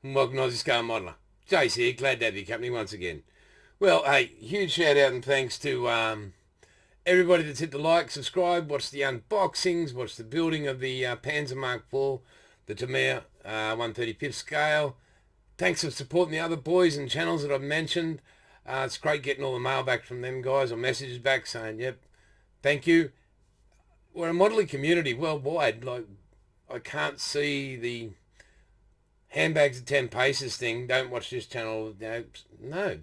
And welcome to Aussie Scale Modeller. Jace here, glad to have your company once again. Well, hey, huge shout out and thanks to everybody that's hit the like, subscribe, watch the unboxings, watch the building of the PANZER Mark IV, the TAMIYA 135th scale. Thanks for supporting the other boys and channels that I've mentioned. It's great getting all the mail back from them guys or messages back saying, yep, thank you. We're a modelling community worldwide. Like, I can't see the handbags at 10 paces thing. Don't watch this channel. No,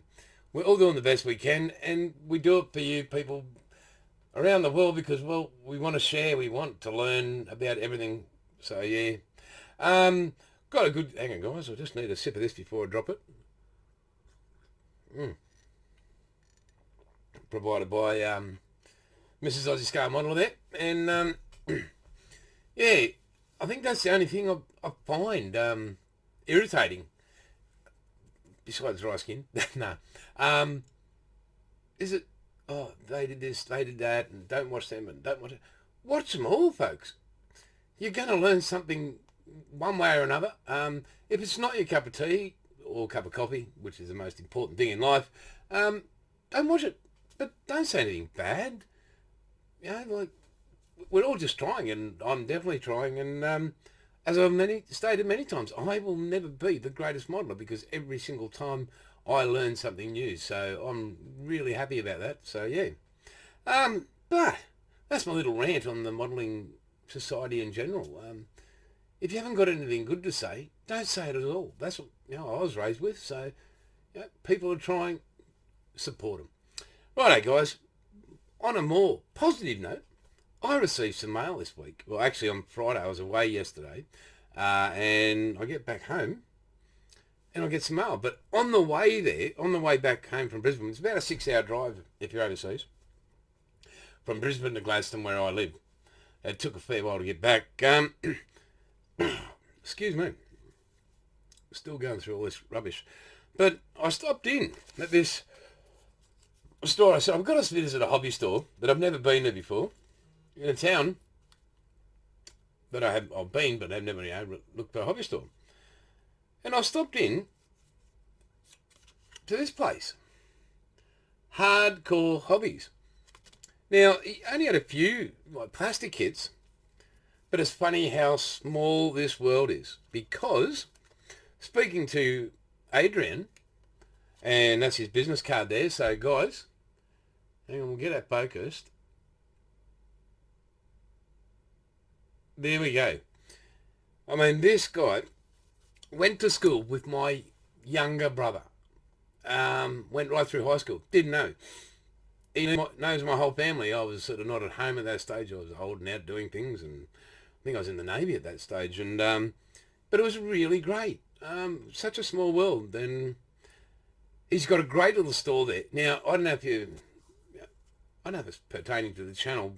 we're all doing the best we can, and we do it for you people around the world because, well, we want to share. We want to learn about everything. So yeah, got a good. Hang on, guys. I just need a sip of this before I drop it. Provided by Mrs. Aussie Scale Modeller there, and yeah, I think that's the only thing I find irritating, besides dry skin. No, is it? Oh, they did this, they did that, and don't watch them, and don't watch it. Watch them all, folks. You're going to learn something one way or another. If it's not your cup of tea or cup of coffee, which is the most important thing in life, don't watch it. But don't say anything bad. You know, like, we're all just trying, and I'm definitely trying, and as I've stated many times, I will never be the greatest modeller because every single time I learn something new. So I'm really happy about that. So yeah. But that's my little rant on the modelling society in general. If you haven't got anything good to say, don't say it at all. That's what I was raised with. So people are trying, support them. Righto, guys. On a more positive note, I received some mail this week. Well, actually on Friday. I was away yesterday. And I get back home and I get some mail. But on the way there, on the way back home from Brisbane, it's about a 6-hour drive if you're overseas, from Brisbane to Gladstone where I live. It took a fair while to get back. Excuse me. Still going through all this rubbish. But I stopped in at this store. I said, I've got to visit a hobby store that I've never been to before, in a town that I've been, but I've never looked for a hobby store. And I stopped in to this place, Hardcore Hobbies. Now, he only had a few like plastic kits, but it's funny how small this world is, because speaking to Adrian, and that's his business card there, so guys, hang on, we'll get that focused. There we go. I mean, this guy went to school with my younger brother. Went right through high school. Didn't know. He knows my whole family. I was sort of not at home at that stage. I was old and out doing things, and I think I was in the Navy at that stage. And but it was really great. Such a small world. And he's got a great little store there. Now, I don't know if it's pertaining to the channel.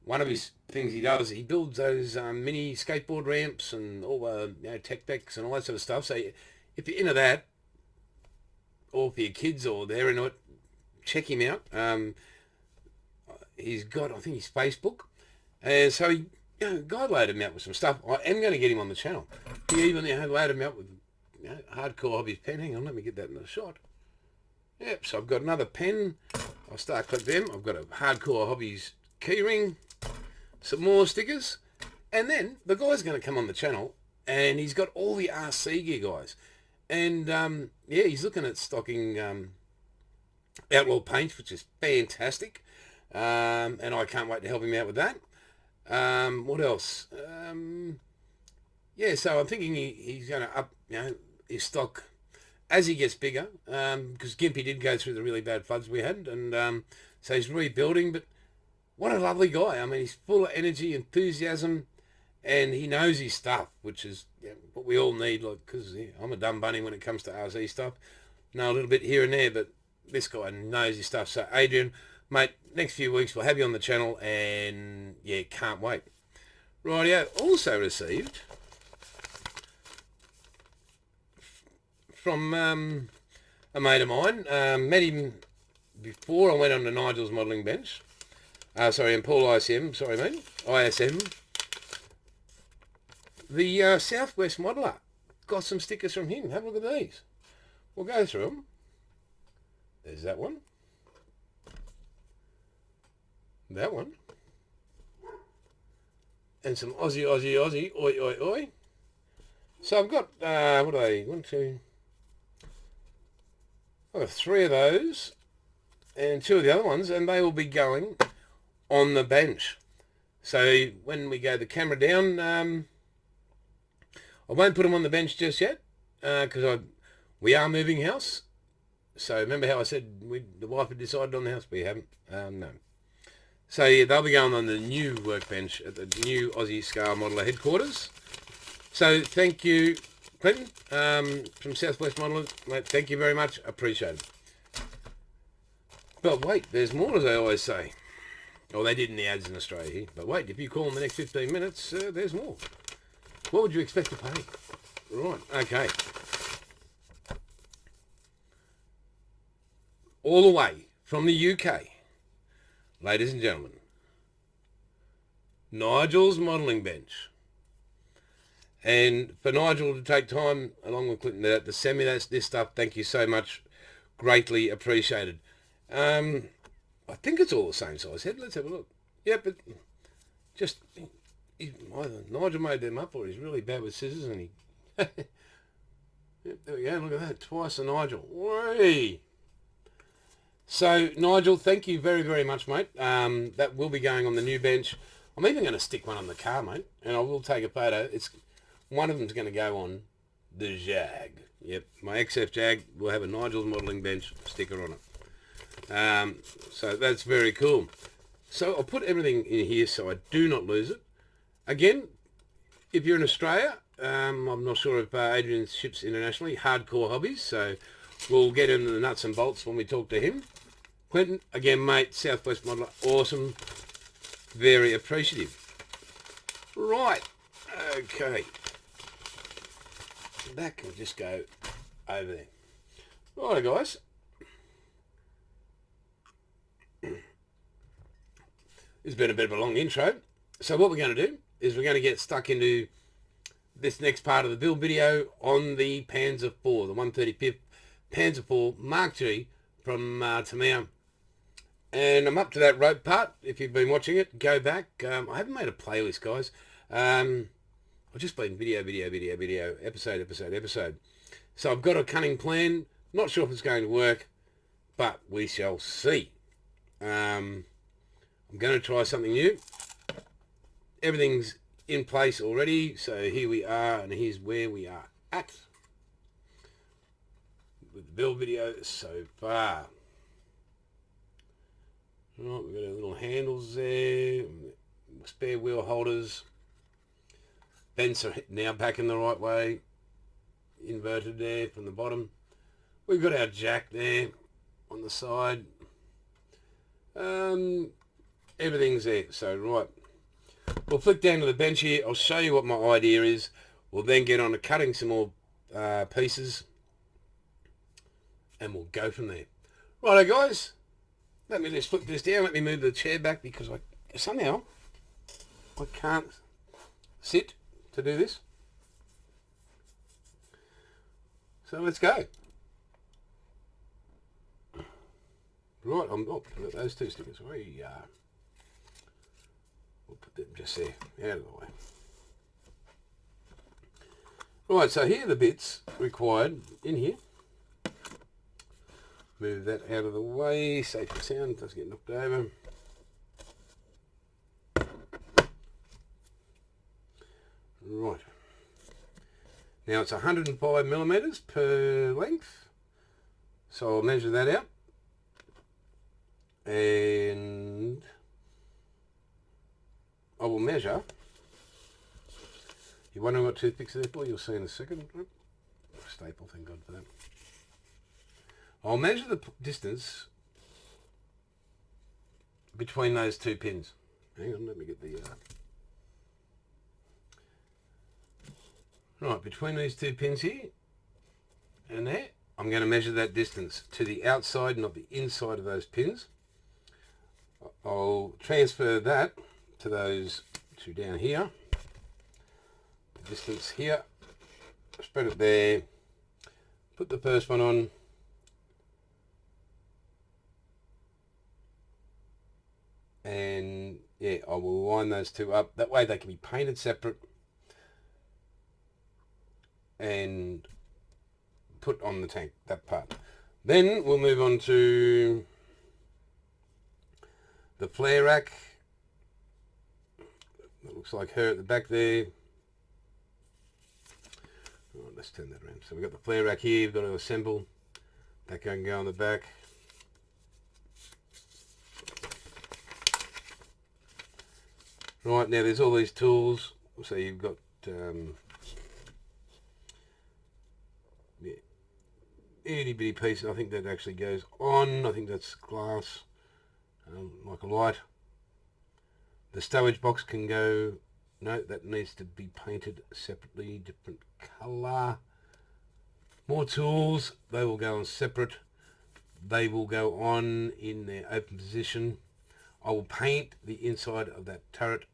One of his things he does, he builds those mini skateboard ramps and all the tech decks and all that sort of stuff. So if you're into that, or for your kids or they're into it, check him out. He's got, I think, his Facebook, and so he, guy loaded him out with some stuff. I am going to get him on the channel. He even loaded him out with Hardcore Hobbies pen. Hang on, let me get that in the shot. Yep. So I've got another pen. I'll start click them. I've got a Hardcore Hobbies keyring. Some more stickers, and then the guy's going to come on the channel, and he's got all the RC gear, guys, and yeah, he's looking at stocking outlaw paints, which is fantastic, and I can't wait to help him out with that. What else? Yeah, so I'm thinking he's going to up his stock as he gets bigger, because Gimpy did go through the really bad floods we had, and so he's rebuilding. But what a lovely guy. I mean, he's full of energy, enthusiasm, and he knows his stuff, which is what we all need, like, because I'm a dumb bunny when it comes to RC stuff. Know a little bit here and there, but this guy knows his stuff. So, Adrian, mate, next few weeks we'll have you on the channel, and, yeah, can't wait. Rightio, also received from a mate of mine. Met him before I went on the Nigels modelling bench. Sorry, and Paul ISM, sorry mate, ISM. The Southwest Modeller got some stickers from him. Have a look at these. We'll go through them. There's that one. That one. And some Aussie, oi, oi, oi. So I've got, what are they? 1, 2. I've got 3 of those and 2 of the other ones, and they will be going on the bench. So when we go the camera down, I won't put them on the bench just yet because we are moving house. So remember how I said the wife had decided on the house? We haven't. No. So yeah, they'll be going on the new workbench at the new Aussie Scale Modeller headquarters. So thank you, Clinton, from Southwest Modelers. Mate, thank you very much. Appreciate it. But wait, there's more, as I always say. Well, they did in the ads in Australia here. But wait, if you call in the next 15 minutes, there's more. What would you expect to pay? Right, okay. All the way from the UK, ladies and gentlemen, Nigel's modelling bench. And for Nigel to take time, along with Clinton, to send me this stuff, thank you so much. Greatly appreciated. I think it's all the same size head. Let's have a look. Yeah, but just either Nigel made them up or he's really bad with scissors and he... Yep, there we go. Look at that. Twice a Nigel. Whee! So, Nigel, thank you very, very much, mate. That will be going on the new bench. I'm even going to stick one on the car, mate, and I will take a photo. One of them's going to go on the Jag. Yep, my XF Jag will have a Nigel's modelling bench sticker on it. So that's very cool. So I'll put everything in here so I do not lose it. Again, if you're in Australia, I'm not sure if Adrian ships internationally, Hardcore Hobbies, so we'll get into the nuts and bolts when we talk to him. Quentin, again, mate, Southwest Modeller, awesome, very appreciative. Right, okay. That can just go over there. Right, guys. It's been a bit of a long intro. So what we're going to do is we're going to get stuck into this next part of the build video on the PANZER 4, the 135th PANZER 4 Mark III from TAMIYA. And I'm up to that rope part. If you've been watching it, go back. I haven't made a playlist, guys. I've just been video, episode. So I've got a cunning plan. Not sure if it's going to work, but we shall see. I'm going to try something new. Everything's in place already, so here we are, and here's where we are at with the build video so far. Right, we've got our little handles there, spare wheel holders. Vents are now back in the right way, inverted there from the bottom. We've got our jack there on the side. Everything's there, so right. We'll flick down to the bench here. I'll show you what my idea is. We'll then get on to cutting some more pieces, and we'll go from there. Righto, guys. Let me just flip this down. Let me move the chair back because somehow I can't sit to do this. So let's go. Right, I'll put those 2 stickers. We'll put them just there, out of the way. Right, so here are the bits required in here. Move that out of the way, safe and sound, doesn't get knocked over. Right. Now it's 105 millimeters per length. So I'll measure that out. And I will measure. You're wondering what toothpicks are there for? You'll see in a second. Staple, thank God for that. I'll measure the distance between those 2 pins. Hang on, let me get the... Right, between these 2 pins here and there, I'm going to measure that distance to the outside, not the inside of those pins. I'll transfer that to those 2 down here. The distance here spread it there, put the first one on, and yeah, I will line those two up. That way they can be painted separate and put on the tank, that part. Then we'll move on to the flare rack. That looks like her at the back there. Oh, let's turn that around. So we've got the flare rack here, we've got to assemble. That can go on the back. Right, now there's all these tools. So you've got yeah, itty bitty piece. I think that actually goes on. I think that's glass, like a light. The stowage box can go, no, that needs to be painted separately, different colour. More tools, they will go on separate. They will go on in their open position. I will paint the inside of that turret,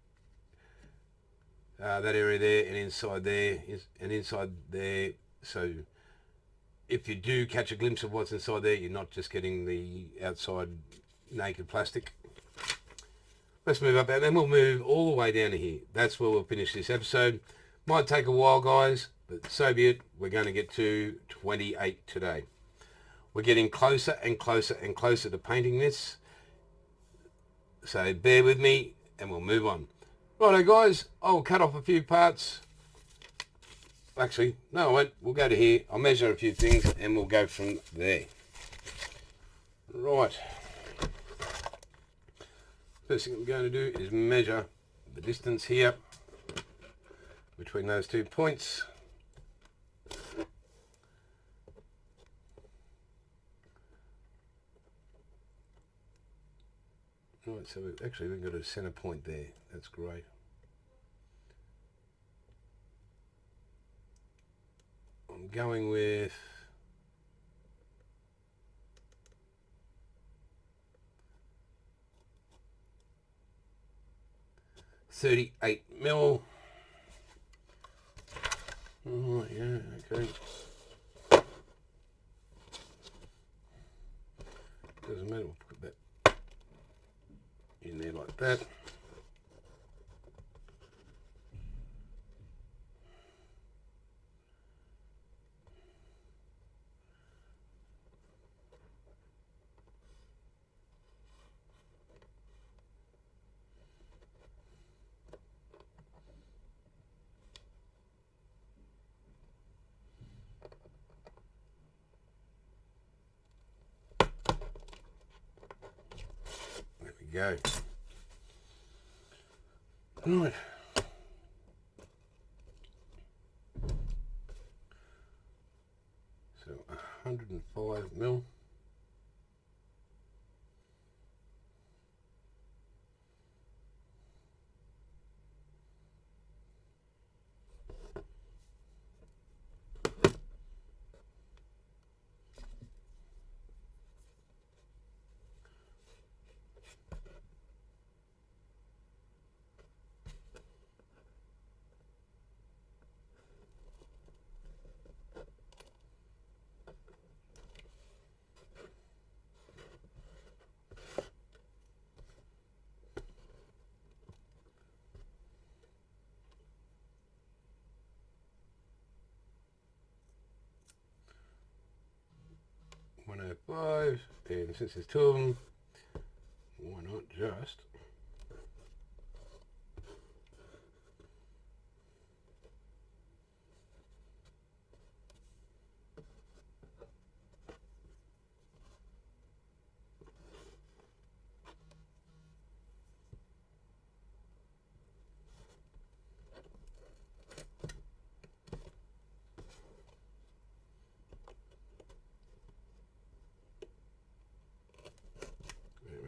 that area there, and inside there, and inside there. So if you do catch a glimpse of what's inside there, you're not just getting the outside naked plastic. Let's move up, and then we'll move all the way down to here. That's where we'll finish this episode. Might take a while, guys, but so be it. We're going to get to 28 today. We're getting closer and closer and closer to painting this. So bear with me and we'll move on. Righto, guys, I'll cut off a few parts. Actually, no, I won't. We'll go to here. I'll measure a few things and we'll go from there. Right. First thing I'm going to do is measure the distance here between those 2 points. Right, so we've got a center point there. That's great. I'm going with 38 mil. Oh yeah, okay. Doesn't matter, we'll put that in there like that. Go. Right. So 105 mil. $105, and since there's two of them, why not just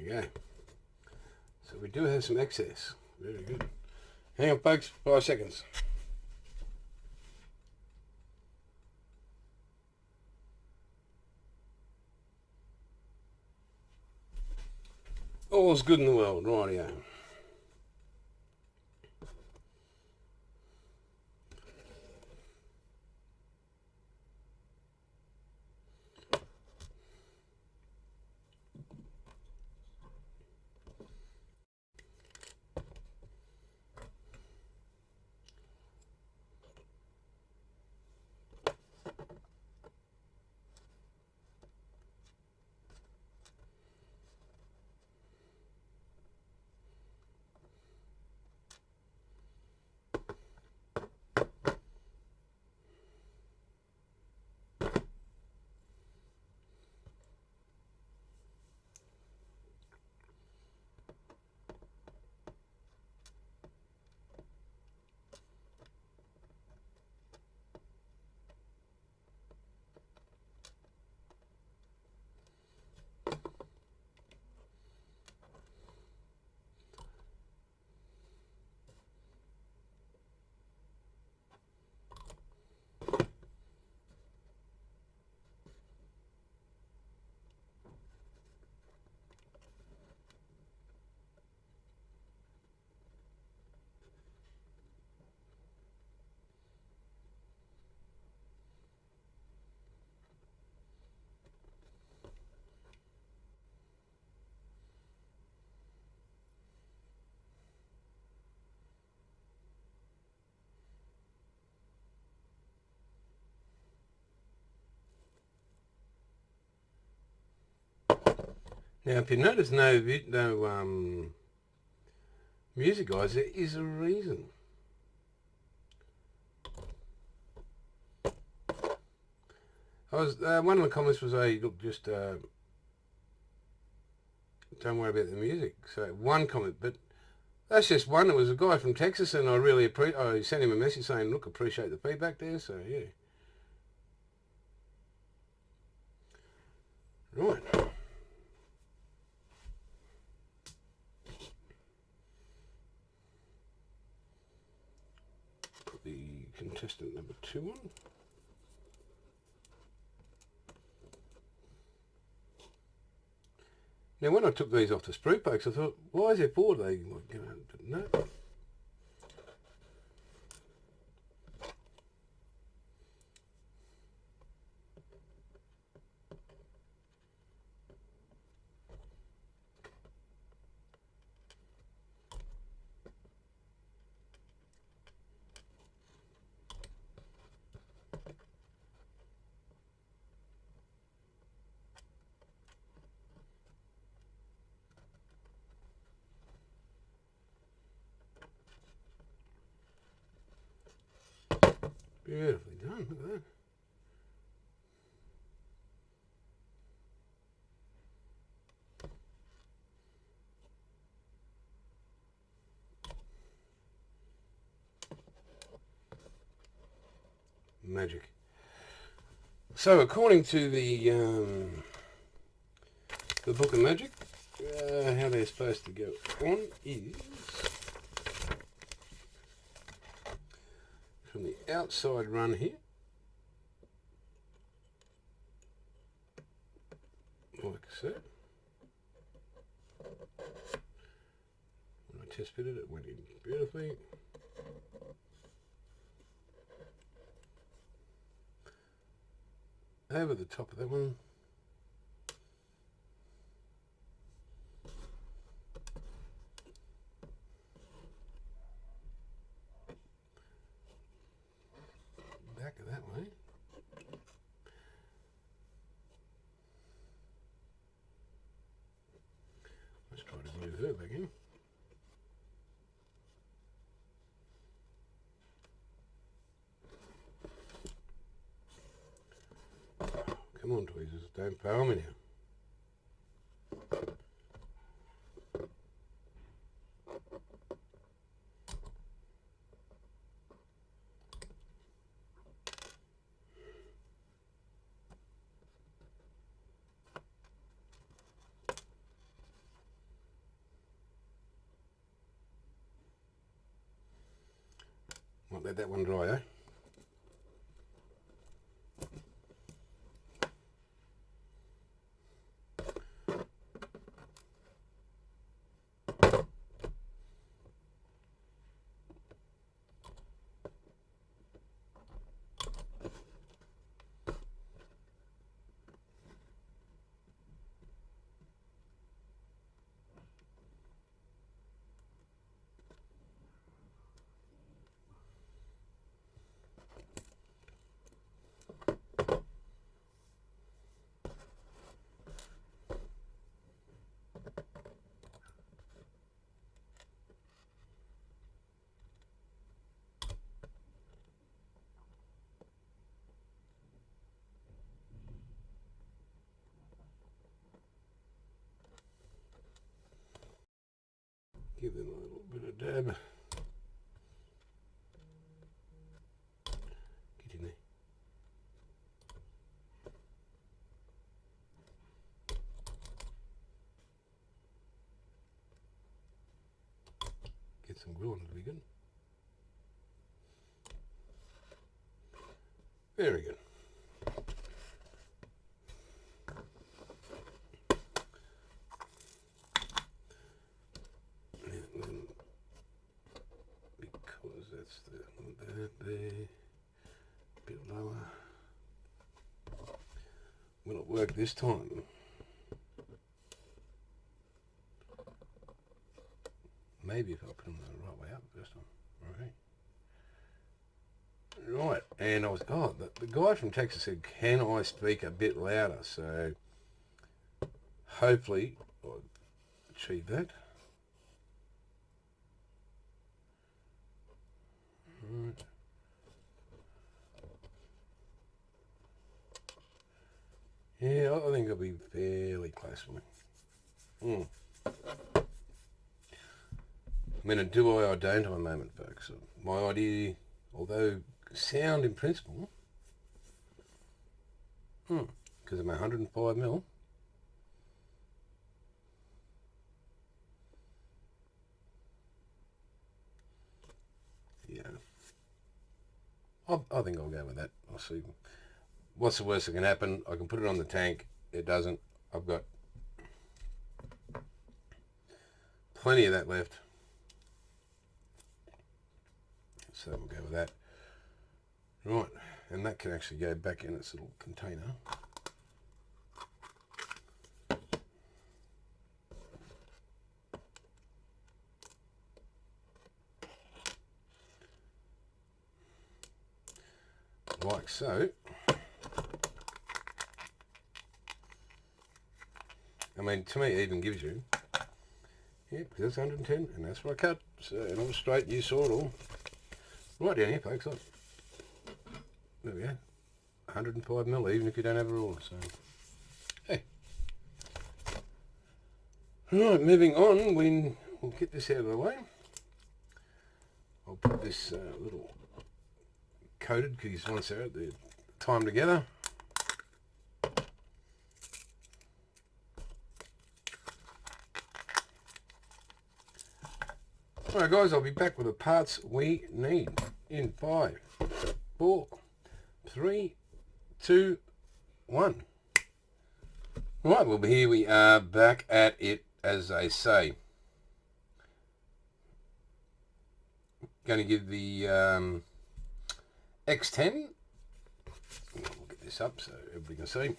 go. So we do have some excess. Very good. Hang on, folks. 5 seconds. All's good in the world. Rightio. Now, if you notice no music, guys, there is a reason. One of the comments was, "Hey, look, just don't worry about the music." So one comment, but that's just one. It was a guy from Texas, and I really I sent him a message saying, "Look, appreciate the feedback there." So yeah, right. Put the contestant number 2 on. Now, when I took these off the sprue pokes, I thought, why is there 4? They, like, you know, but no. Beautifully done, look at that. Magic. So, according to the Book of Magic, how they're supposed to go on is from the outside run here, like so. When I test fitted it, went in beautifully. Over the top of that one. Back of that way. Let's try to glue her back in. Come on, tweezers, don't fail me now. Might let that one dry, eh? Give them a little bit of dab. Get in there. Get some glue on it, be good. Very good. Because that's that there, a bit lower. Will it work this time? Maybe if I put them the right way up first time. Okay. Right, and I was, the guy from Texas said, can I speak a bit louder? So hopefully I'll achieve that. Right. Yeah, I think I'll be fairly close for me. I'm going to do I don't at the moment, folks. My idea, although sound in principle, because I'm 105 mil. Yeah, I think I'll go with that. I'll see. What's the worst that can happen? I can put it on the tank. It doesn't. I've got plenty of that left. So we'll go with that. Right, and that can actually go back in its little container. Like so. I mean, to me, it even gives you, yeah, because that's 110, and that's what I cut. So, and all straight, you saw it all. Right down here, folks. Look. There we go. 105 mil, even if you don't have a ruler. So, hey. Right, moving on. We'll get this out of the way. I'll put this little coated, because once they're at the time together. Alright guys, I'll be back with the parts we need in 5, 4, 3, 2, 1. Right, well here we are back at it, as they say. Going to give the X10, we'll get this up so everybody can see.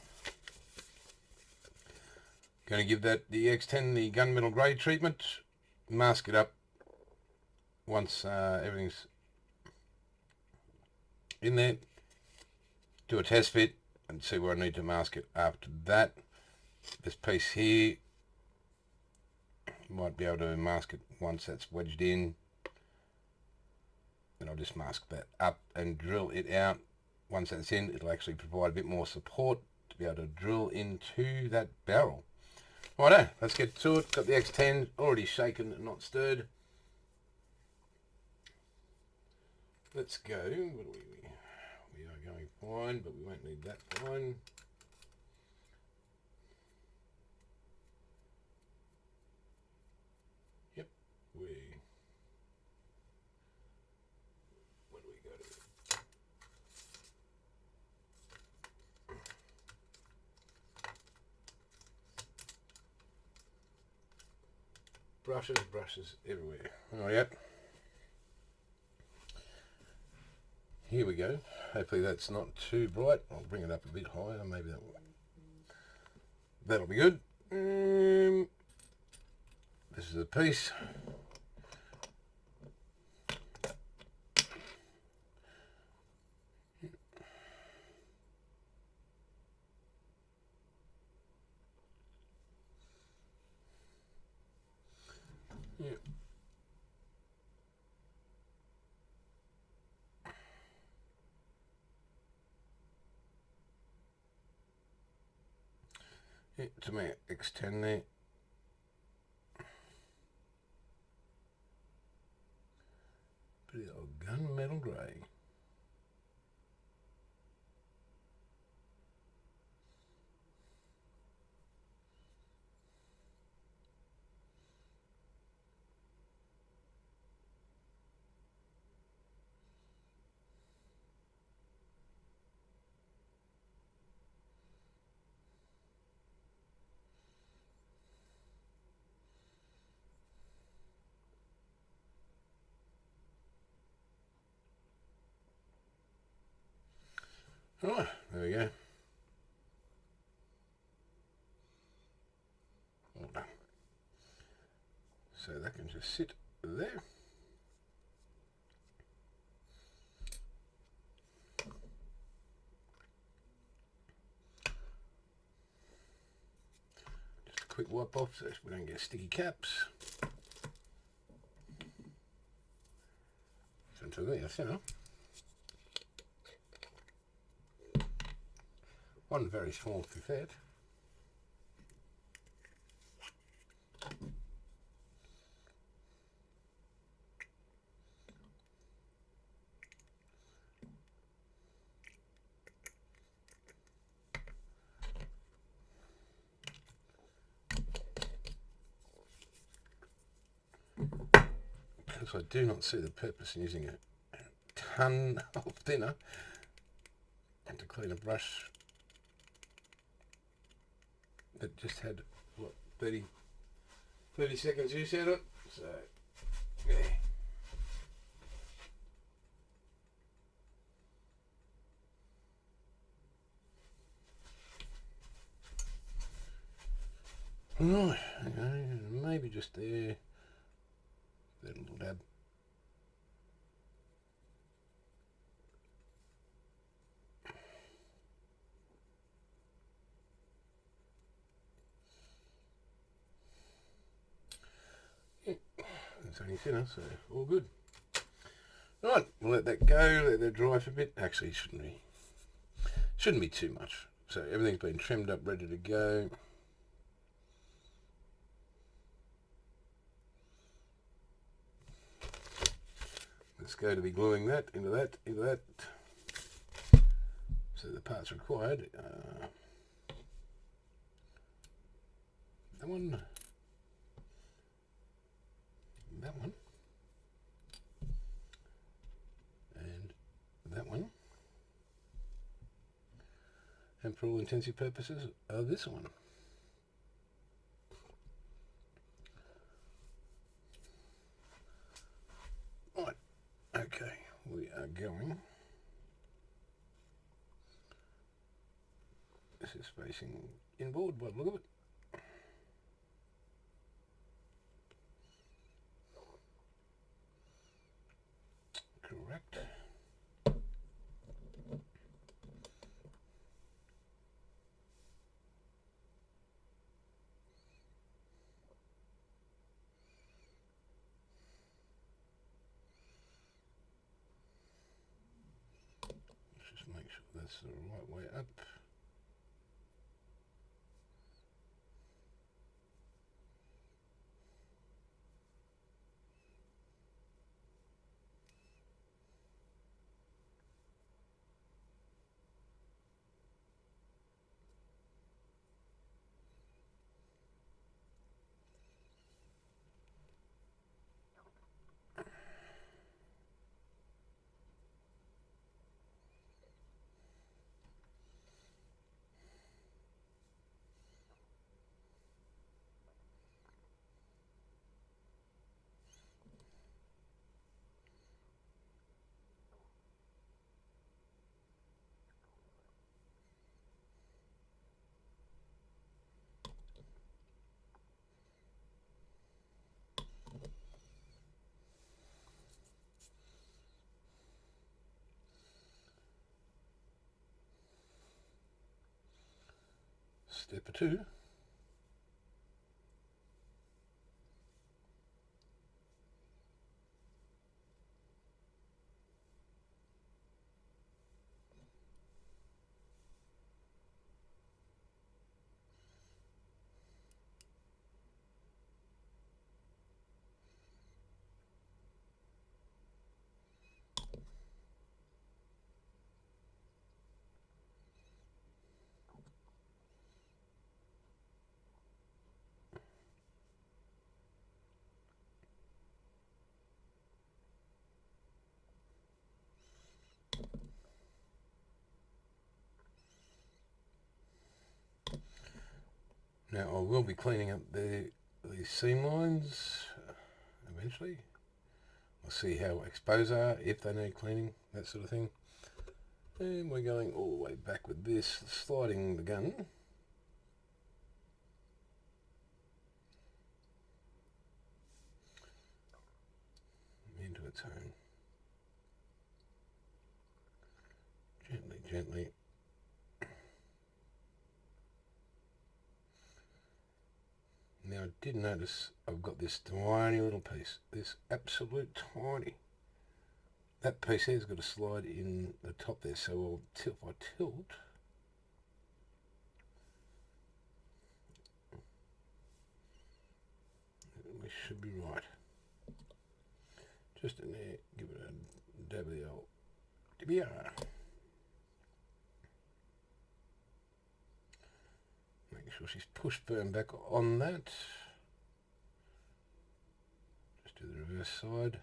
Going to give that the X10 the gunmetal grey treatment, mask it up once everything's in there, do a test fit and see where I need to mask it after that. This piece here, might be able to mask it once that's wedged in. Then I'll just mask that up and drill it out. Once that's in, it'll actually provide a bit more support to be able to drill into that barrel. Righto, let's get to it. Got the X10 already shaken and not stirred. Let's go. What do we are going fine, but we won't need that fine. Yep, what do we got? Brushes everywhere. Oh, yep. Here we go. Hopefully that's not too bright. I'll bring it up a bit higher. Maybe that'll be good. This is a piece. Yeah. To me, X10 there. Pretty old gunmetal grey. Right, there we go. All done. So that can just sit there. Just a quick wipe off so we don't get sticky caps. Into there, you one very small pipette. Because I do not see the purpose in using a ton of thinner and to clean a brush that just had what 30 seconds use out of it. So yeah. Right, okay, maybe just there, that little dab. It's only thinner, so all good. Right, we'll let that go, let that dry for a bit. Actually, shouldn't be too much. So everything's been trimmed up, ready to go. Let's go to be gluing that into that, into that. So the parts required. That one. That one. And that one. And for all intensive purposes, this one. Right, okay, we are going. This is facing inboard by the look of it. Correct. Let's just make sure that's the right way up. Step 2. Now I will be cleaning up these seam lines eventually. We'll see how exposed they are, if they need cleaning, that sort of thing. And we're going all the way back with this, sliding the gun. Into its home. Gently, gently. I did notice I've got this tiny little piece, this absolute tiny. That piece there's got to slide in the top there, so if I tilt, we should be right. Just in there, give it a dab of the old TAMIYA. Make sure she's pushed firm back on that. Just do the reverse side.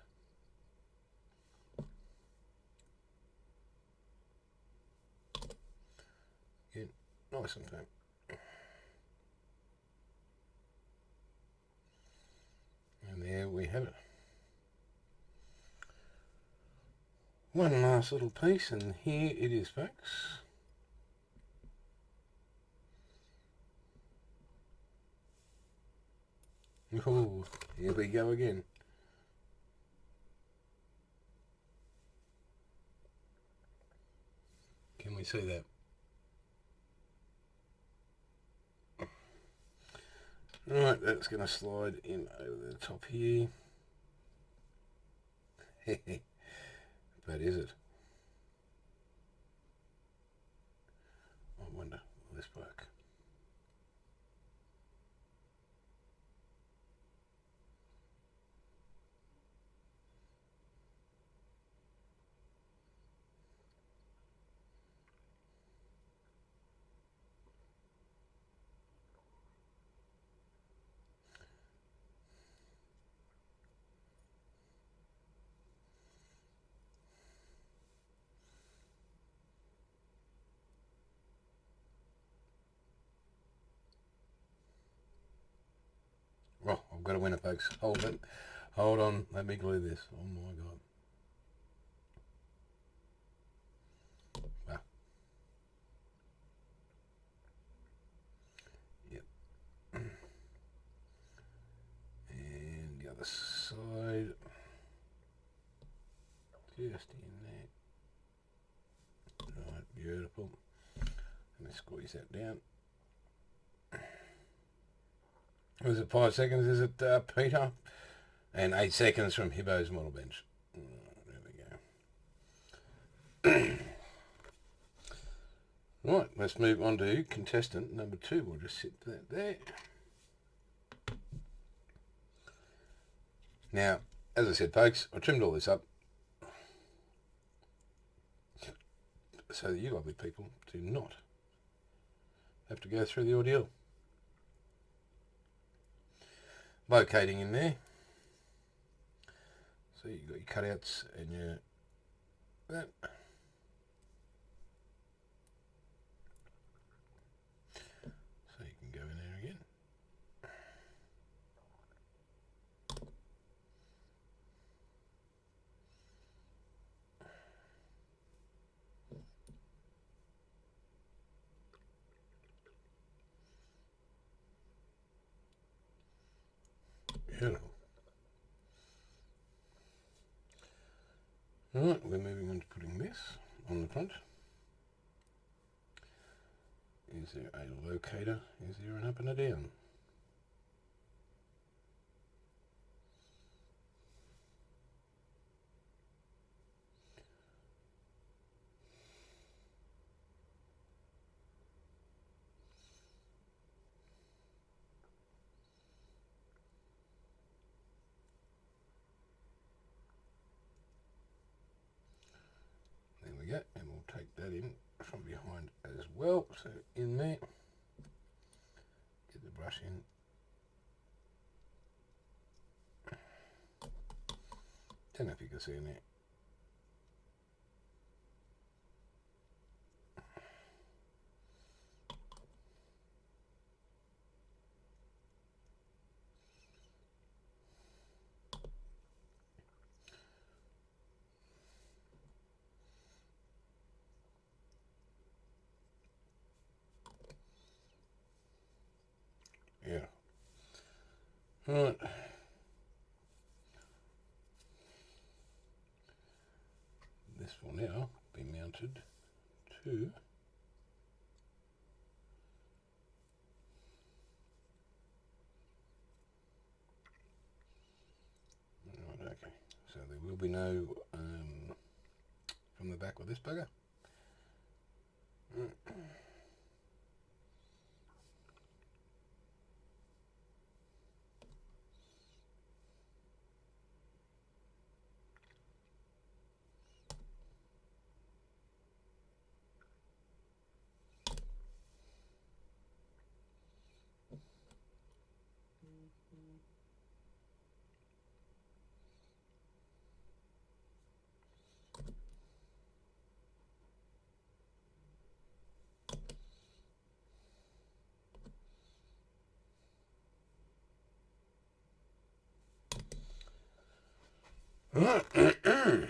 Again, nice and firm. And there we have it. One last little piece, and here it is, folks. Oh, here we go again. Can we see that? Right, that's going to slide in over the top here. But is it? I wonder, will this work? Oh, I've got a winner, folks. Hold it. Hold on. Let me glue this. Oh my God. Wow. Yep. And the other side. Just in there. Right, beautiful. Let me squeeze that down. Was it 5 seconds, is it, Peter? And 8 seconds from HIBBOS model bench. There we go. Right, let's move on to contestant number 2. We'll just sit that there. Now, as I said, folks, I trimmed all this up so that you lovely people do not have to go through the ordeal. Locating in there. So you've got your cutouts and your that. So you can go in there again. Beautiful. Right, we're moving on to putting this on the front. Is there a locator? Is there an up and a down? There, and we'll take that in from behind as well. So in there, get the brush in. Don't know if you can see in there. Yeah. Right. This will now be mounted to will be no from the back with this bugger. And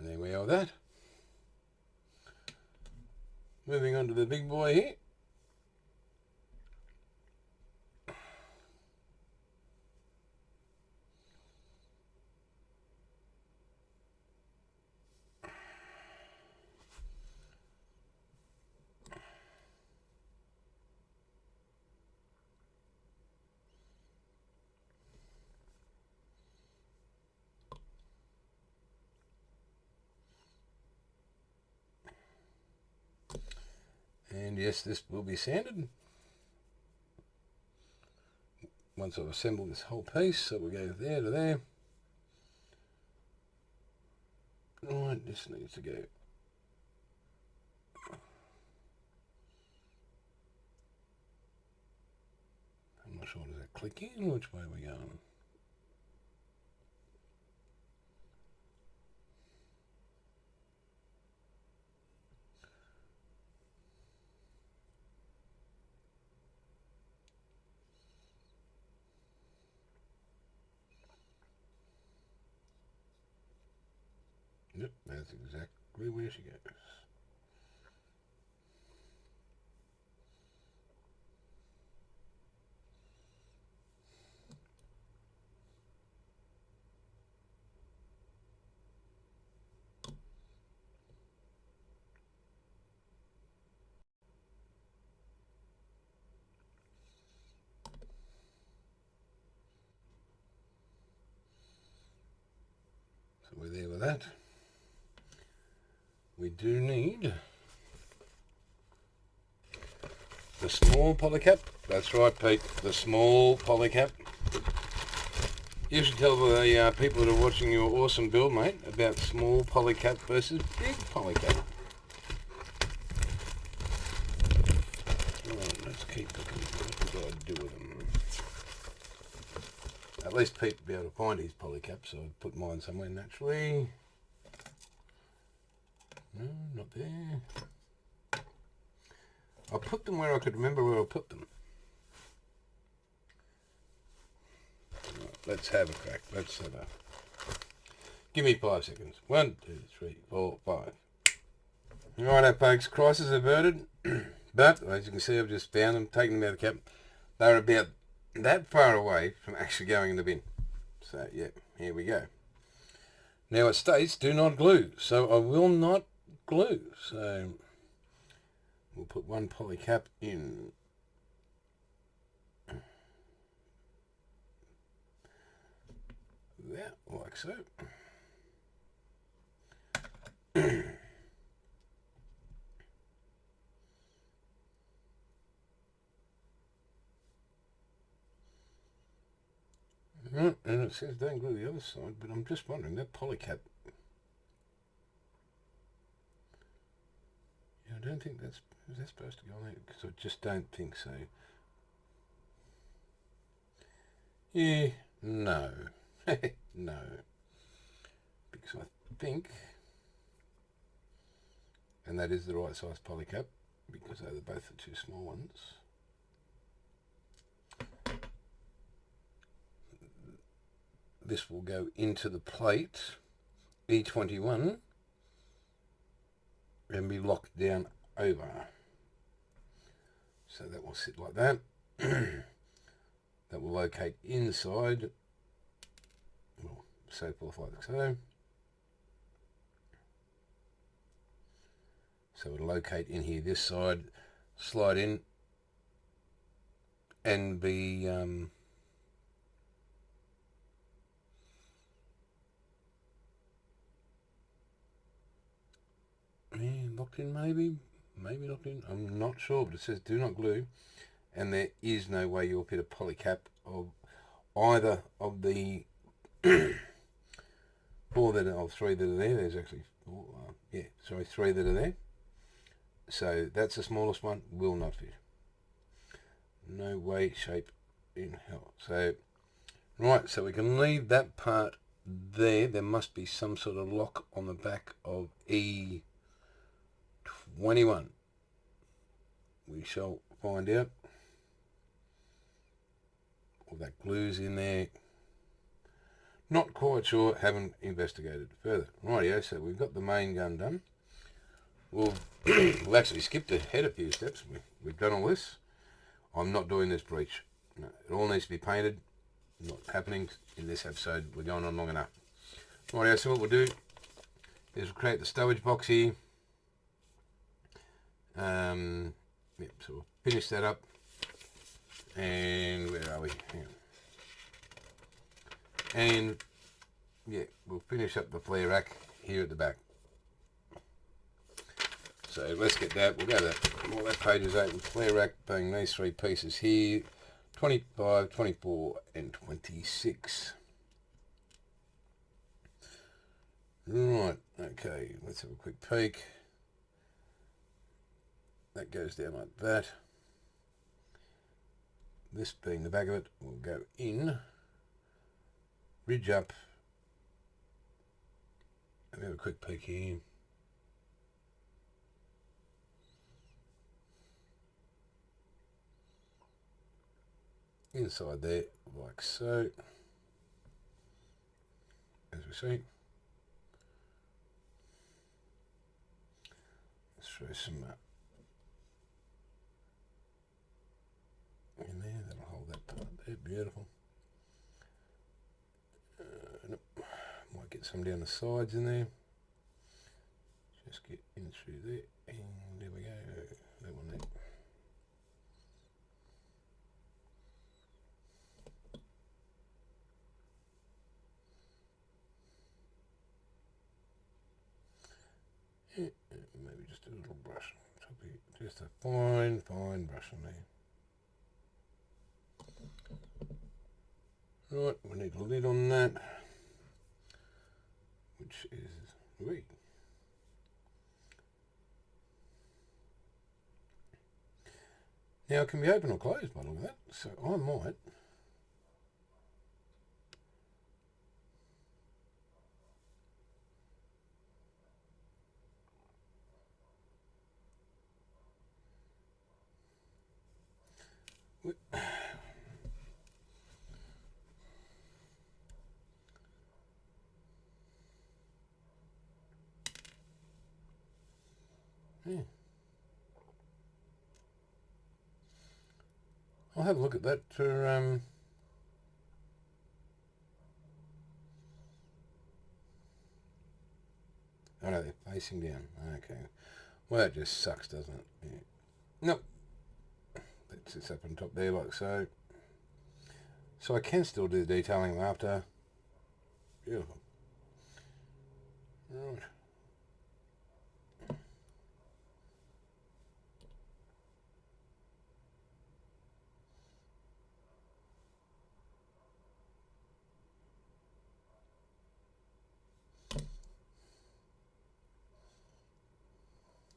there we are with that. Moving on to the big boy here. And yes, this will be sanded once I've assembled this whole piece. So we'll go there to there. Right, this needs to go. I'm not sure, does that click in? Which way are we going? Yep, that's exactly where she goes. So we're there with that. We do need the small polycap. That's right, Pete, the small polycap. You should tell the people that are watching your awesome build, mate, about small polycap versus big polycap. Right, let's keep looking what we got to do with them. At least Pete will be able to find his polycap, so I've put mine somewhere naturally. No, not there. I put them where I could remember where I put them. Right, let's have a crack. Let's have a... Give me 5 seconds. 1, 2, 3, 4, 5. Righto, folks. Crisis averted. But, as you can see, I've just found them, taken them out of the cap. They're about that far away from actually going in the bin. So, yeah, here we go. Now it states, do not glue. So I will not glue. So we'll put one polycap in. That, like so. And it says don't glue the other side, but I'm just wondering, that polycap, yeah, I don't think that's, is that supposed to go on there? Because I just don't think so. Yeah, no. No. Because I think, and that is the right size polycap, because they're both the two small ones. This will go into the plate E21 and be locked down over. So that will sit like that. That will locate inside, well, so forth like so. So it'll locate in here this side, slide in, and be locked in maybe locked in, I'm not sure, but it says do not glue, and there is no way you'll fit a poly cap of either of the three that are there. There's actually four, three that are there. So that's the smallest one, will not fit. No way, shape in hell. So right, so we can leave that part there. There must be some sort of lock on the back of E21. We shall find out. All that glue's in there. Not quite sure, haven't investigated further. Rightio, so we've got the main gun done. We've actually skipped ahead a few steps. We've done all this. I'm not doing this breech. No, it all needs to be painted. Not happening in this episode. We're going on long enough. Rightio, so what we'll do is we'll create the stowage box here. So we'll finish that up. And where are we? Hang on. And yeah, we'll finish up the flare rack here at the back. So let's get that. We'll go to that. All that page is open. Flare rack being these three pieces here, 25, 24, and 26. Right. Okay. Let's have a quick peek. That goes down like that. This being the back of it, will go in, ridge up, and have a quick peek here. Inside there, like so, as we see. Let's throw some in there, that'll hold that part there, beautiful. Nope. Might get some down the sides in there. Just get in through there, and there we go, that one there. Maybe just a little brush, just a fine brush on there. Right, we need a lid on that, which is wait. Now it can be open or closed by the look of that, so I might. Yeah. I'll have a look at that for oh no, they're facing down. Okay. Well, that just sucks, doesn't it? Yeah. Nope. That sits up on top there like so. So I can still do the detailing after. Beautiful. Right.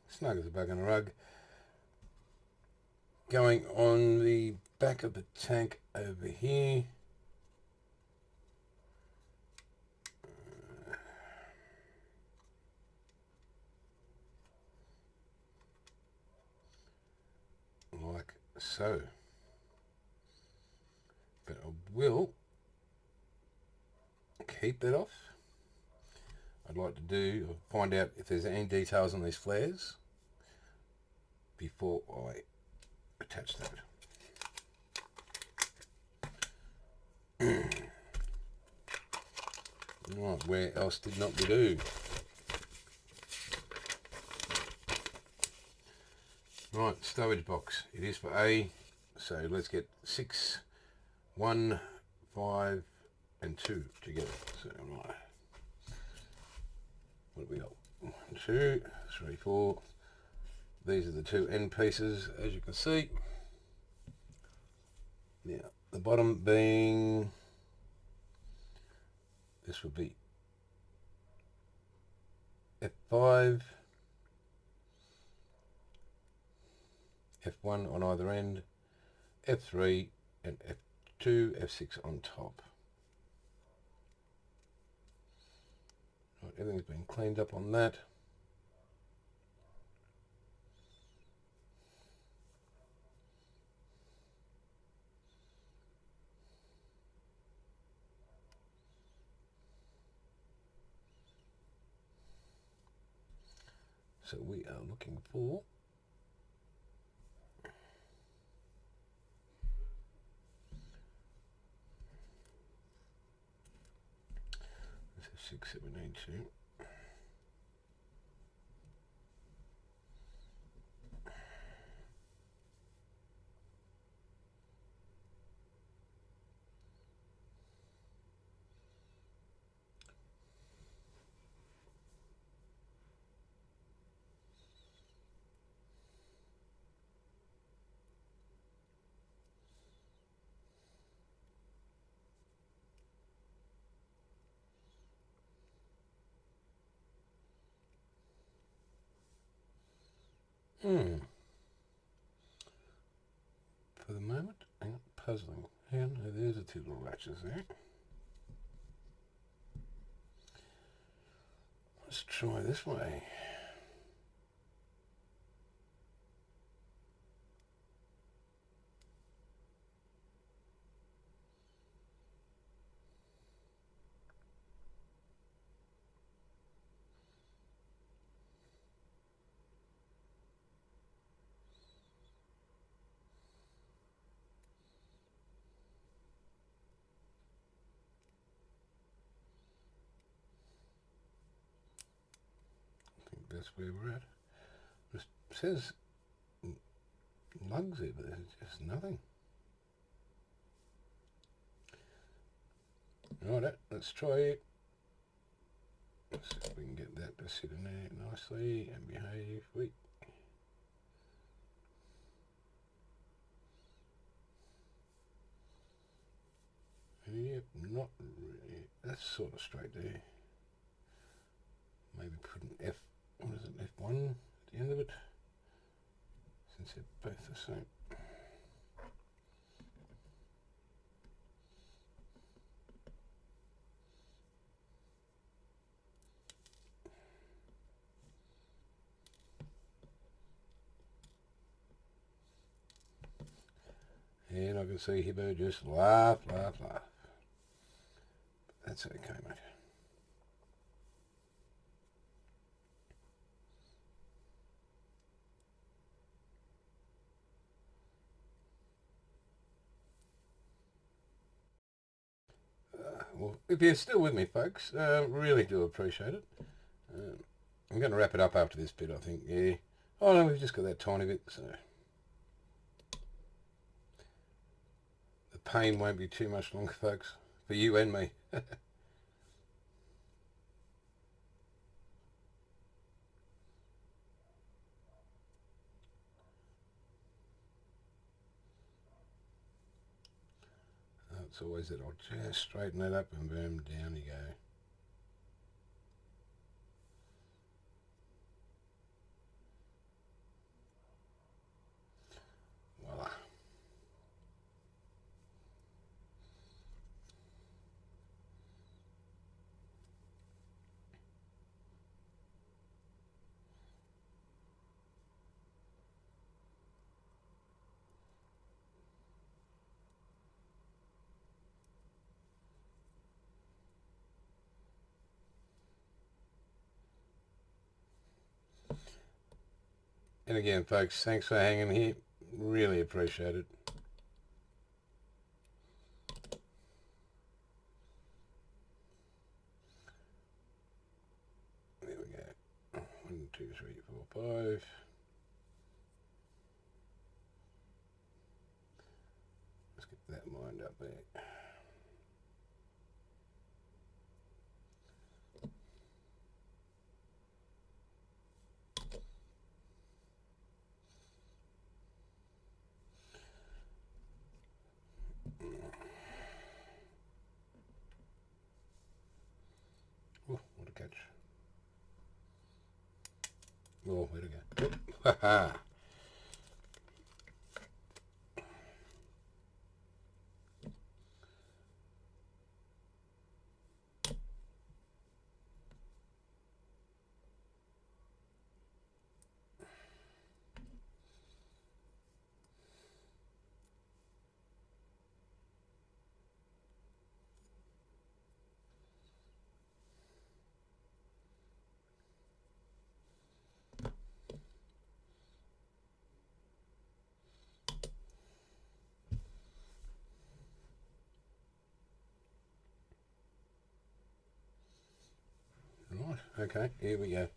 Snug as a bug on a rug. Going on the back of the tank over here. Like so. But I will keep that off. I'd like to find out if there's any details on these flares before I attach that. Right, where else did not we do? Right, stowage box. It is for A, so let's get 6, 1, 5, and 2 together. So right, what have we got? 1, 2, 2, 3, 4. These are the two end pieces, as you can see. Now, the bottom being, this would be F5, F1 on either end, F3 and F2, F6 on top. Right, everything's been cleaned up on that. So we are looking for this is 6782. For the moment, hang on, puzzling. Hang on, there's the two little latches there. Let's try this way. That's where we're at. It says lugs here, but there's just nothing. Right, let's try it. Let's see if we can get that to sit in there nicely and behave. Wait. Yep, not really. That's sort of straight there. Maybe put an F. What is it, F1 at the end of it, since they're both the same. And I can see Hibbo just laugh. That's okay, mate. Well, if you're still with me, folks, really do appreciate it. I'm going to wrap it up after this bit, I think. Yeah. Oh no, we've just got that tiny bit, so the pain won't be too much longer, folks, for you and me. It's always that I'll just straighten that up and boom, down you go. Voila. And again, folks, thanks for hanging here. Really appreciate it. There we go. 1, 2, 3, 4, 5. Let's get that lined up there. Oh, where'd it go? Ha ha. Right, okay, here we go.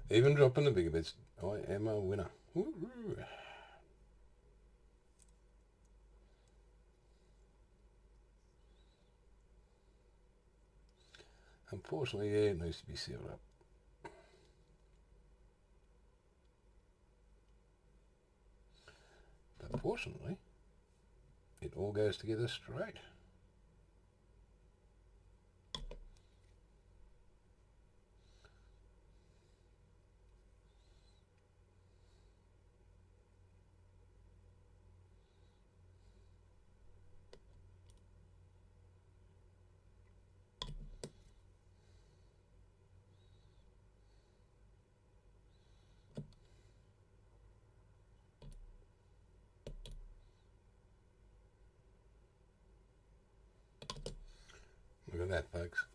Even dropping the bigger bits, I am a winner. Woo-hoo. Unfortunately, yeah, it needs to be sealed up. But fortunately, it all goes together straight. Look at that, folks.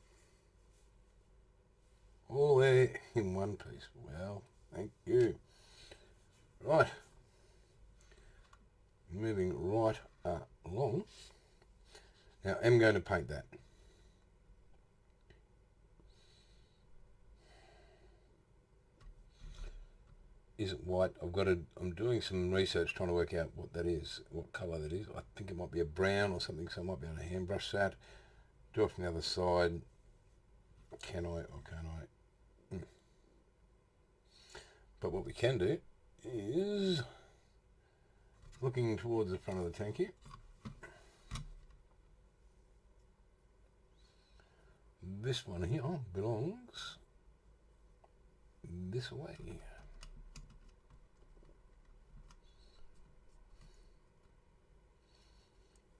All there in one piece. Well, thank you. Right. Moving right along. Now, I'm going to paint that. Is it white? I'm doing some research trying to work out what that is, what colour that is. I think it might be a brown or something, so I might be able to hand brush that. Do it from the other side. Can I or can't I? But what we can do is looking towards the front of the tank here. This one here belongs this way.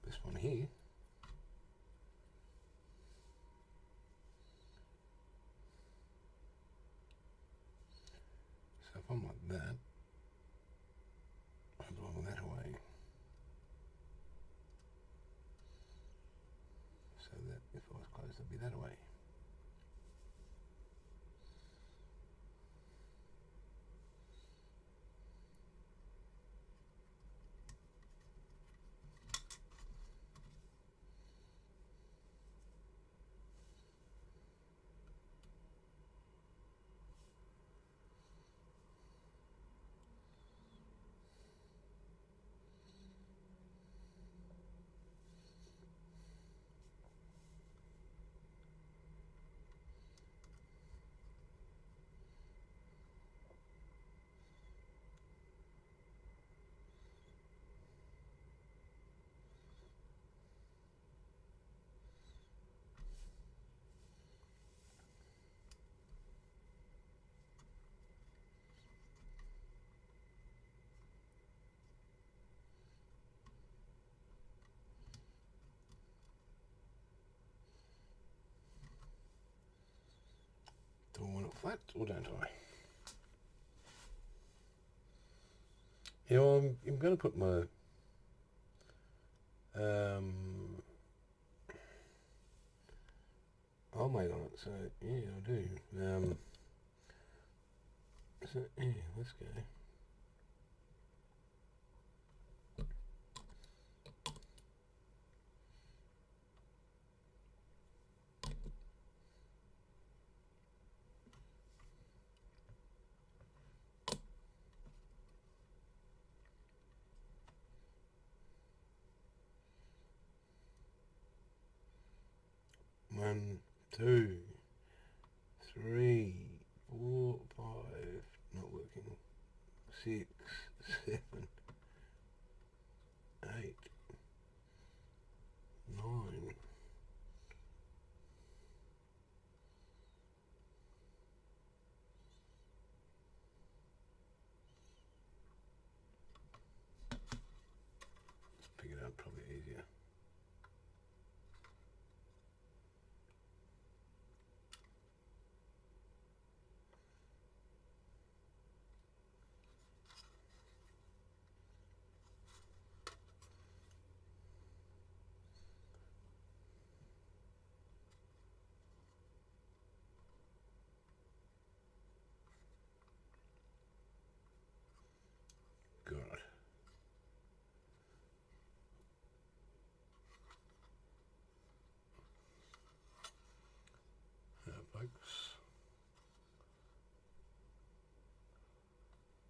This one here so if I'm like that, I belong that way. So that if I was close, it'd be that way. Do I want it flat or don't I? Yeah, well, I'm going to put my I'll mate on it, so yeah, I do. So yeah, let's go. One, two, three, 4, 5, not working. 6, 7, 8,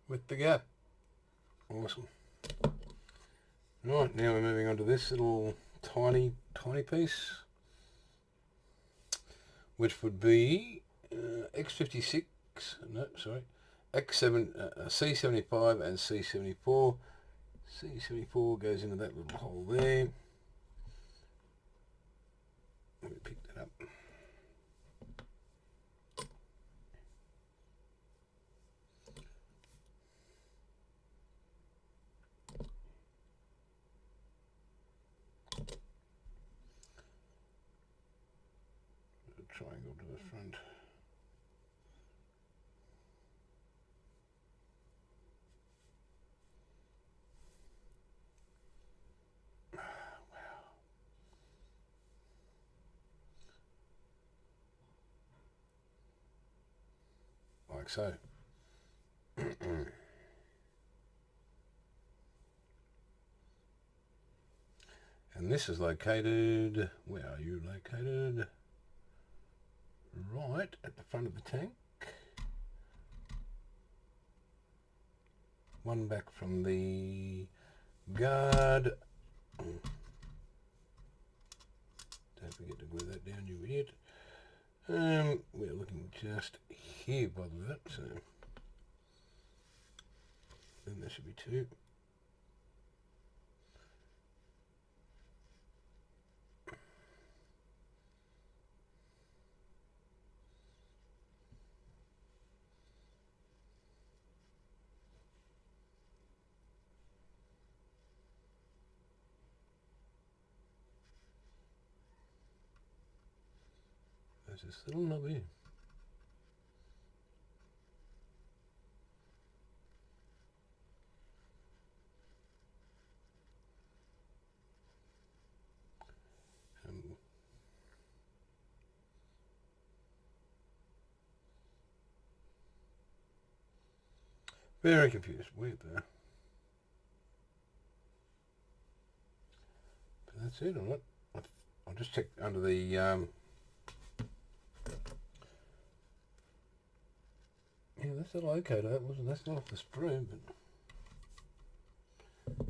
with the gap. Awesome. Right, now we're moving on to this little tiny piece, which would be X56, no, sorry, X7, C75 and C74. C74 goes into that little hole there. Let me pick that up. Triangle to the front. Wow. Like so. And this is located, where are you located? Right at the front of the tank. One back from the guard. Don't forget to glue that down, you idiot. We're looking just here by the that, so then there should be two. There's this little knob here. Very confused. Wait there. But that's it, alright. I'll just check under the yeah, that's the locator. That's not off the sprue, but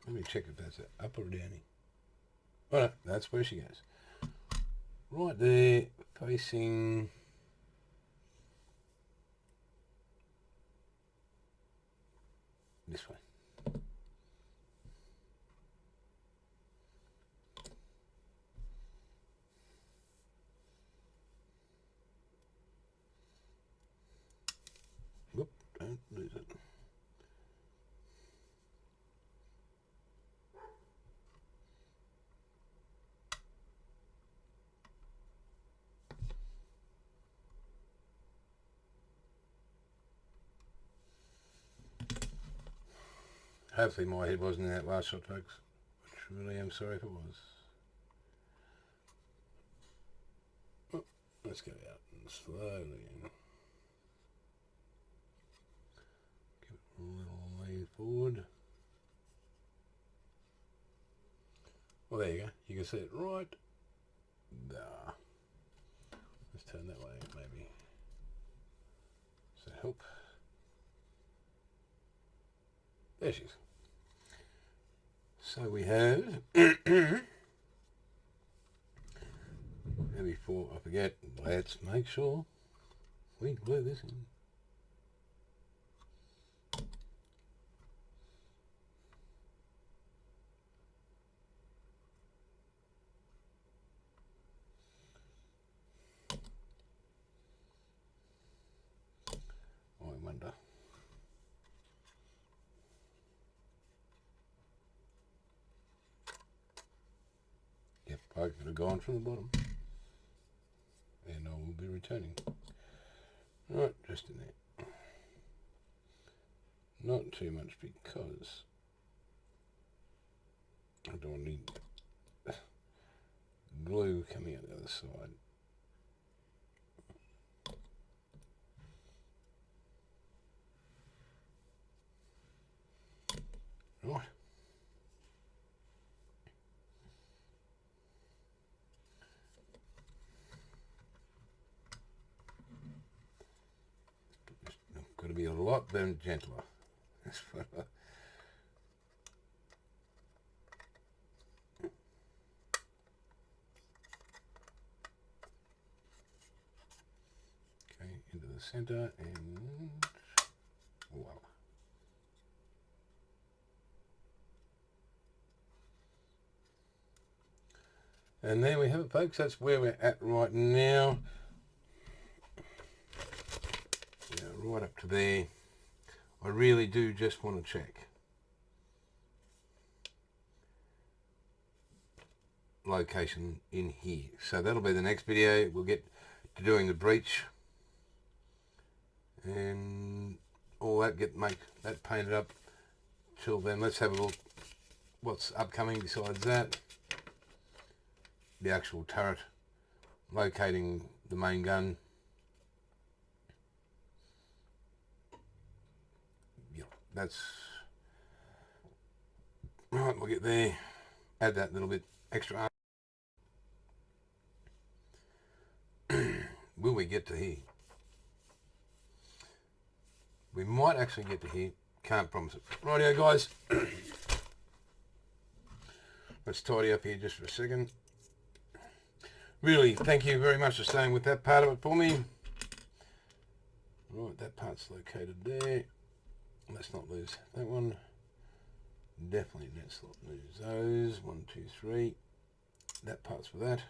let me check if that's up or down. Oh no, that's where she goes. Right there, facing this way. Whoop, don't lose it. Hopefully my head wasn't in that last shot, folks. I truly am sorry if it was. Oh, let's go out and slowly in. Give it a little lean forward. Well, there you go. You can see it right there. Let's turn that way, maybe. Does that help? There she is. So we have, and before I forget, let's make sure we glue this in. I wonder. Yep, I could have gone from the bottom. And I will be returning. Right, just in there. Not too much because I don't need glue coming out the other side. Right. Got to be a lot better and gentler. Okay, into the center and voila. And there we have it, folks. That's where we're at right now. Yeah, right up to there. I really do just want to check location in here. So that'll be the next video. We'll get to doing the breech and all that, make that painted up. Till then, let's have a look what's upcoming besides that. The actual turret, locating the main gun. Yeah, that's right. We'll get there, add that little bit extra. Will we get to here? We might actually get to here. Can't promise it. Rightio, guys. Let's tidy up here just for a second. Really, thank you very much for staying with that part of it for me. Right, that part's located there. Let's not lose that one. Definitely let's not lose those. 1, 2, 3. That part's for that.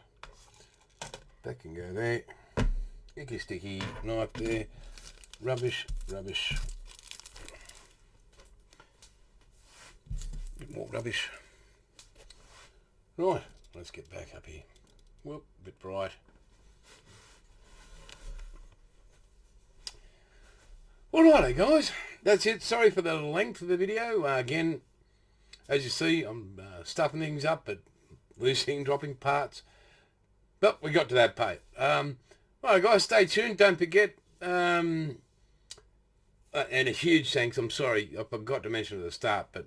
That can go there. Icky sticky knife there. Rubbish, rubbish. Bit more rubbish. Right, let's get back up here. Whoop, bit bright. Alrighty, guys, that's it. Sorry for the length of the video. Again, as you see, I'm stuffing things up, but losing, dropping parts. But we got to that part. Alright, guys, stay tuned. Don't forget. And a huge thanks. I'm sorry, I forgot to mention at the start, but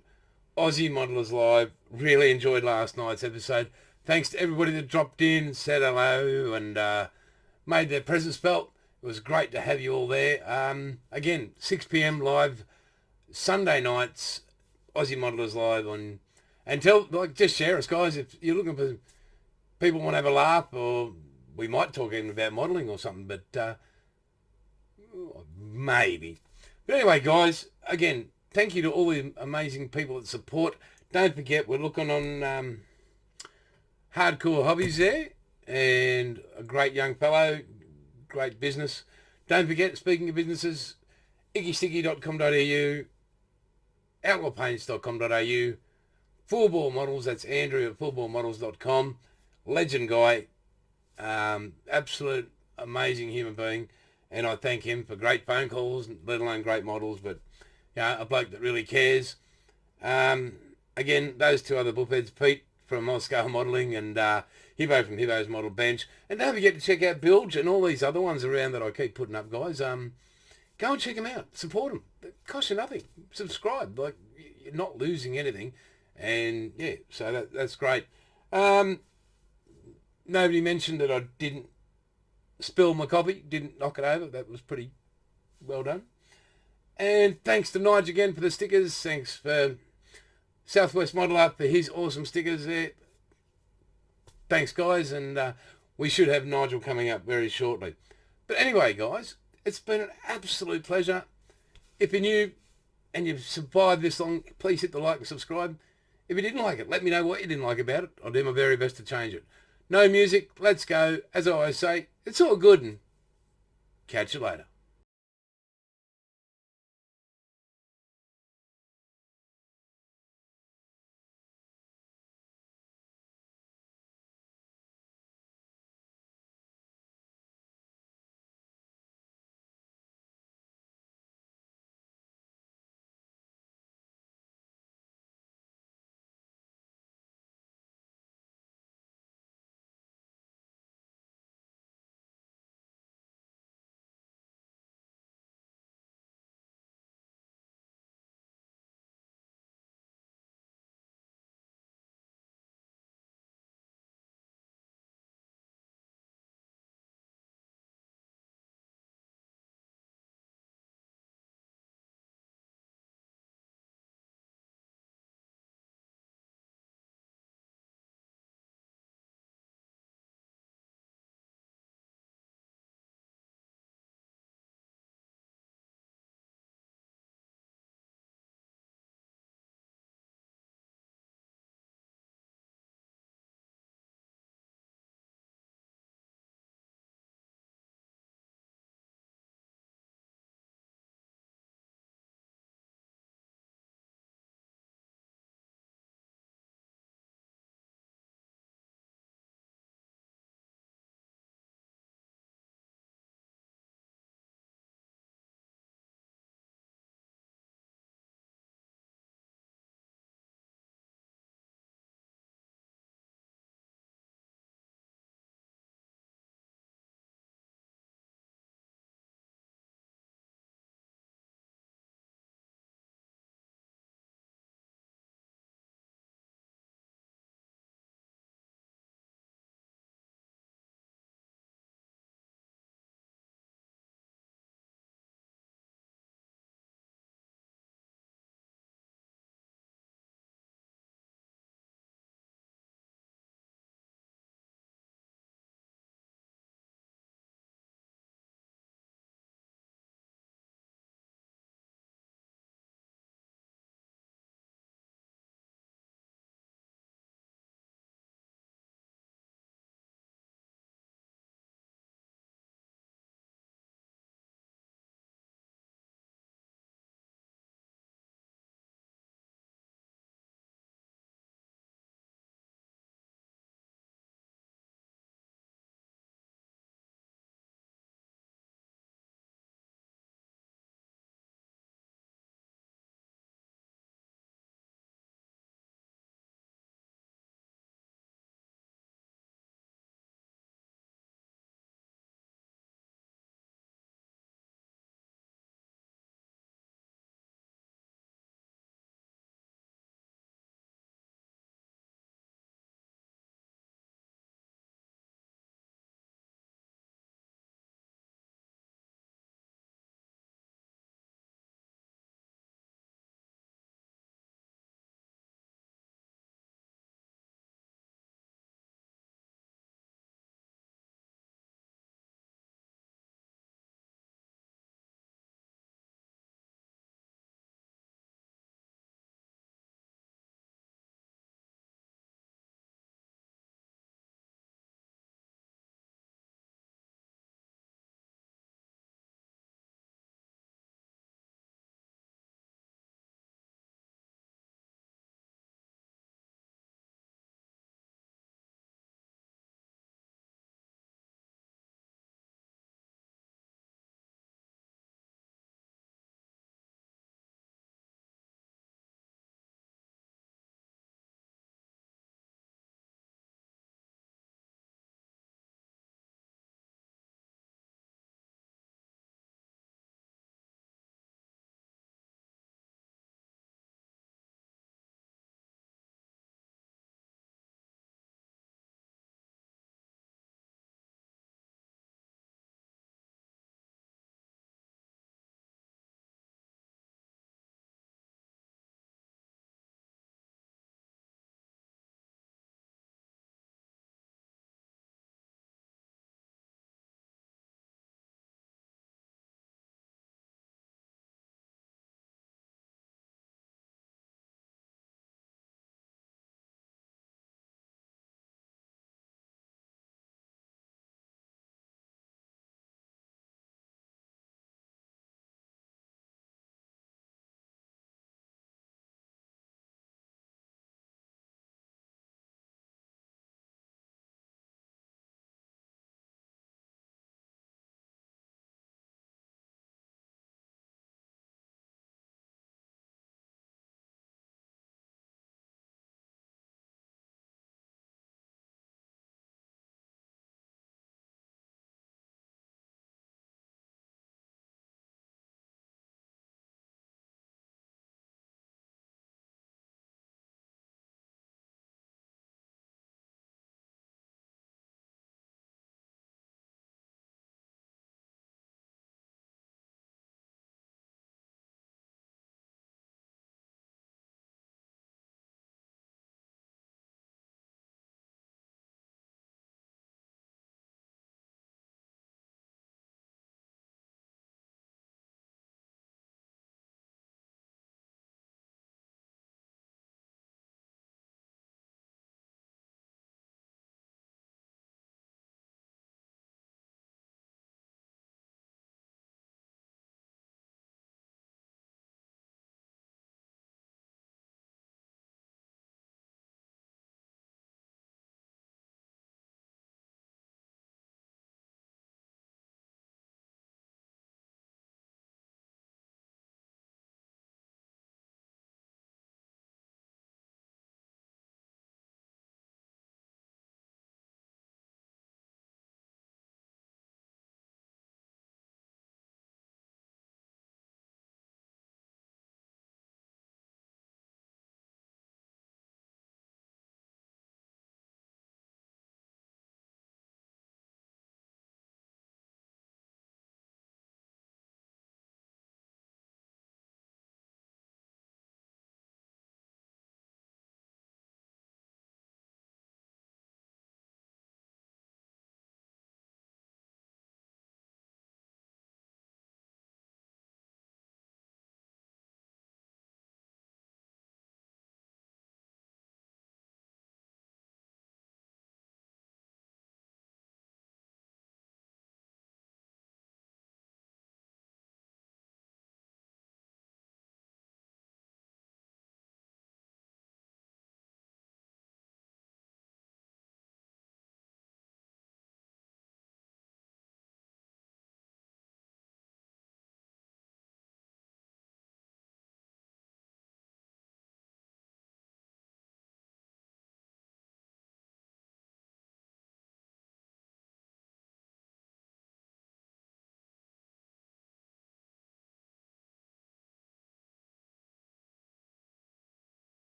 Aussie Modellers Live. Really enjoyed last night's episode. Thanks to everybody that dropped in, said hello, and made their presence felt. It was great to have you all there. Again, 6 p.m. live, Sunday nights, Aussie Modellers Live on, and just share us, guys. If you're looking for people want to have a laugh, or we might talk even about modelling or something, but maybe. But anyway, guys, again, thank you to all the amazing people that support. Don't forget, we're looking on Hardcore Hobbies there, and a great young fellow, great business. Don't forget, speaking of businesses, ickysticky.com.au, outlawpaints.com.au, Fullball Models, that's Andrew at fullballmodels.com, legend guy, absolute amazing human being, and I thank him for great phone calls, let alone great models, but a bloke that really cares. Again, those two other bullheads, Pete from Moscow Modelling and Hibbo from Hibbo's Model Bench. And don't forget to check out Bilge and all these other ones around that I keep putting up, guys. Go and check them out. Support them. It costs you nothing. Subscribe. Like, you're not losing anything. And, yeah, so that's great. Nobody mentioned that I didn't spill my coffee, didn't knock it over. That was pretty well done. And thanks to Nigel again for the stickers. Thanks for Southwest Modeller for his awesome stickers there. Thanks, guys, and we should have Nigel coming up very shortly. But anyway, guys, it's been an absolute pleasure. If you're new and you've survived this long, please hit the like and subscribe. If you didn't like it, let me know what you didn't like about it. I'll do my very best to change it. No music, let's go. As I always say, it's all good, and catch you later.